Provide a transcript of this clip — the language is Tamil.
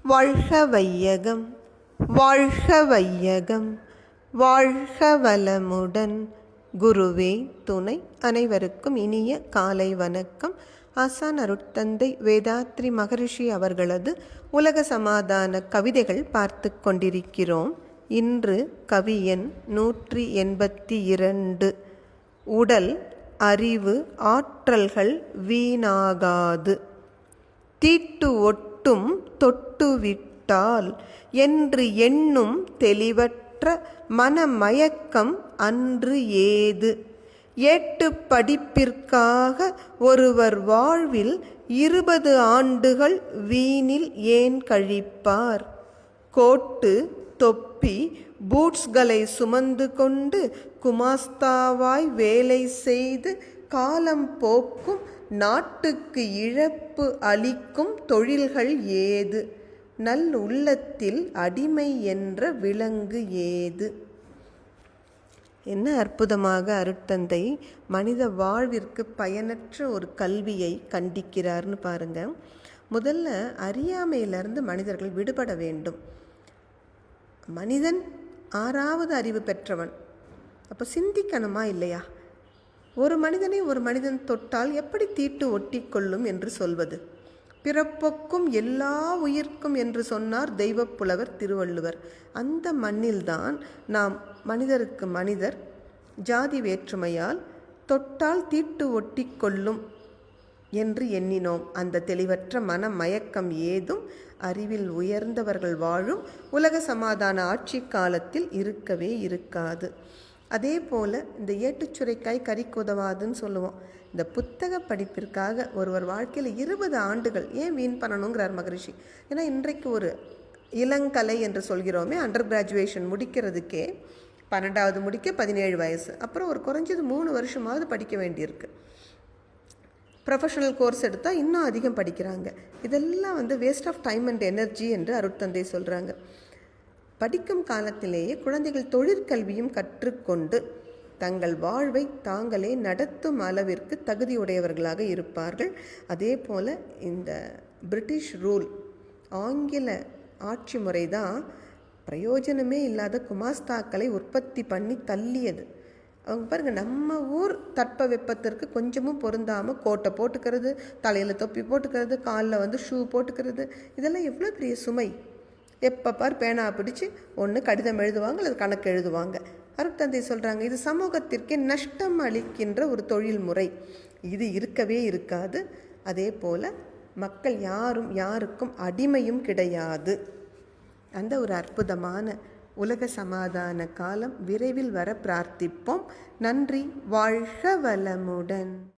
வாழ்க வையகம், வாழ்க வையகம், வாழ்க வளமுடன். குருவே துணை. அனைவருக்கும் இனிய காலை வணக்கம். ஆசான் அருட்தந்தை வேதாத்ரி மகரிஷி அவர்களது உலக சமாதான கவிதைகள் பார்த்து கொண்டிருக்கிறோம். இன்று கவியன் 182. உடல், அறிவு, ஆற்றல்கள் வீணாகாது. தீட்டு ஒட்டும் தொட்டுவிட்டால் என்று எண்ணும் தெளிவற்ற மனமயக்கம் அன்று ஏது. ஏட்டுப் படிப்பிற்காக ஒருவர் வாழ்வில் 20 ஆண்டுகள் வீணில் ஏன் கழிப்பார்? கோட்டு, தொப்பி, பூட்ஸ்களை சுமந்து கொண்டு குமாஸ்தாவாய் வேலை செய்து காலம் போக்கும் நாட்டுக்கு இழப்பு அளிக்கும் தொழில்கள் ஏது? நல் உள்ளத்தில் அடிமை என்ற விலங்கு ஏது? என்ன அற்புதமாக அருட்தந்தை மனித வாழ்விற்கு பயனற்ற ஒரு கல்வியை கண்டிக்கிறார்னு பாருங்க. முதல்ல அறியாமையிலிருந்து மனிதர்கள் விடுபட வேண்டும். மனிதன் 6வது அறிவு பெற்றவன். அப்போ சிந்திக்கணுமா இல்லையா? ஒரு மனிதனை ஒரு மனிதன் தொட்டால் எப்படி தீட்டு ஒட்டி கொள்ளும் என்று சொல்வது? பிறப்பொக்கும் எல்லா உயிர்க்கும் என்று சொன்னார் தெய்வப் புலவர் திருவள்ளுவர். அந்த மண்ணில்தான் நாம் மனிதருக்கு மனிதர் ஜாதி வேற்றுமையால் தொட்டால் தீட்டு ஒட்டி கொள்ளும் என்று எண்ணினோம். அந்த தெளிவற்ற மன மயக்கம் ஏதும் அறிவில் உயர்ந்தவர்கள் வாழும் உலக சமாதான ஆட்சி காலத்தில் இருக்கவே இருக்காது. அதே போல் இந்த ஏட்டுச்சுரைக்காய் கறிக்கு உதவாதுன்னு சொல்லுவோம். இந்த புத்தக படிப்பிற்காக ஒருவர் வாழ்க்கையில் 20 ஆண்டுகள் ஏன் வீண் பண்ணணுங்கிறார் மகரிஷி. ஏன்னா இன்றைக்கு ஒரு இளங்கலை என்று சொல்கிறோமே, அண்டர் கிராஜுவேஷன் முடிக்கிறதுக்கே 12வது முடிக்க 17 வயசு, அப்புறம் ஒரு குறைஞ்சது 3 வருஷமாவது படிக்க வேண்டியிருக்கு. ப்ரொஃபஷனல் கோர்ஸ் எடுத்தால் இன்னும் அதிகம் படிக்கிறாங்க. இதெல்லாம் waste of time and energy என்று அருட்தந்தை சொல்கிறாங்க. படிக்கும் காலத்திலேயே குழந்தைகள் தொழிற்கல்வியும் கற்றுக்கொண்டு தங்கள் வாழ்வை தாங்களே நடத்தும் அளவிற்கு தகுதியுடையவர்களாக இருப்பார்கள். அதே போல் இந்த பிரிட்டிஷ் ரூல், ஆங்கில ஆட்சி முறை தான் பிரயோஜனமே இல்லாத குமாஸ்தாக்களை உற்பத்தி பண்ணி தள்ளியது. அவங்க பாருங்கள், நம்ம ஊர் தட்ப வெப்பத்திற்கு கொஞ்சமும் பொருந்தாமல் கோட்டை போட்டுக்கிறது, தலையில் தொப்பி போட்டுக்கிறது, காலில் ஷூ போட்டுக்கிறது, இதெல்லாம் எவ்வளோ பெரிய சுமை. எப்போ பார் பேனா பிடிச்சி ஒன்று கடிதம் எழுதுவாங்க அல்லது கணக்கு எழுதுவாங்க. அருட்தந்தை சொல்கிறாங்க, இது சமூகத்திற்கே நஷ்டம் அளிக்கின்ற ஒரு தொழில் முறை. இது இருக்கவே இருக்காது. அதே போல் மக்கள் யாருக்கும் அடிமையும் கிடையாது. அந்த ஒரு அற்புதமான உலக சமாதான காலம் விரைவில் வர பிரார்த்திப்போம். நன்றி. வாழ்க வளமுடன்.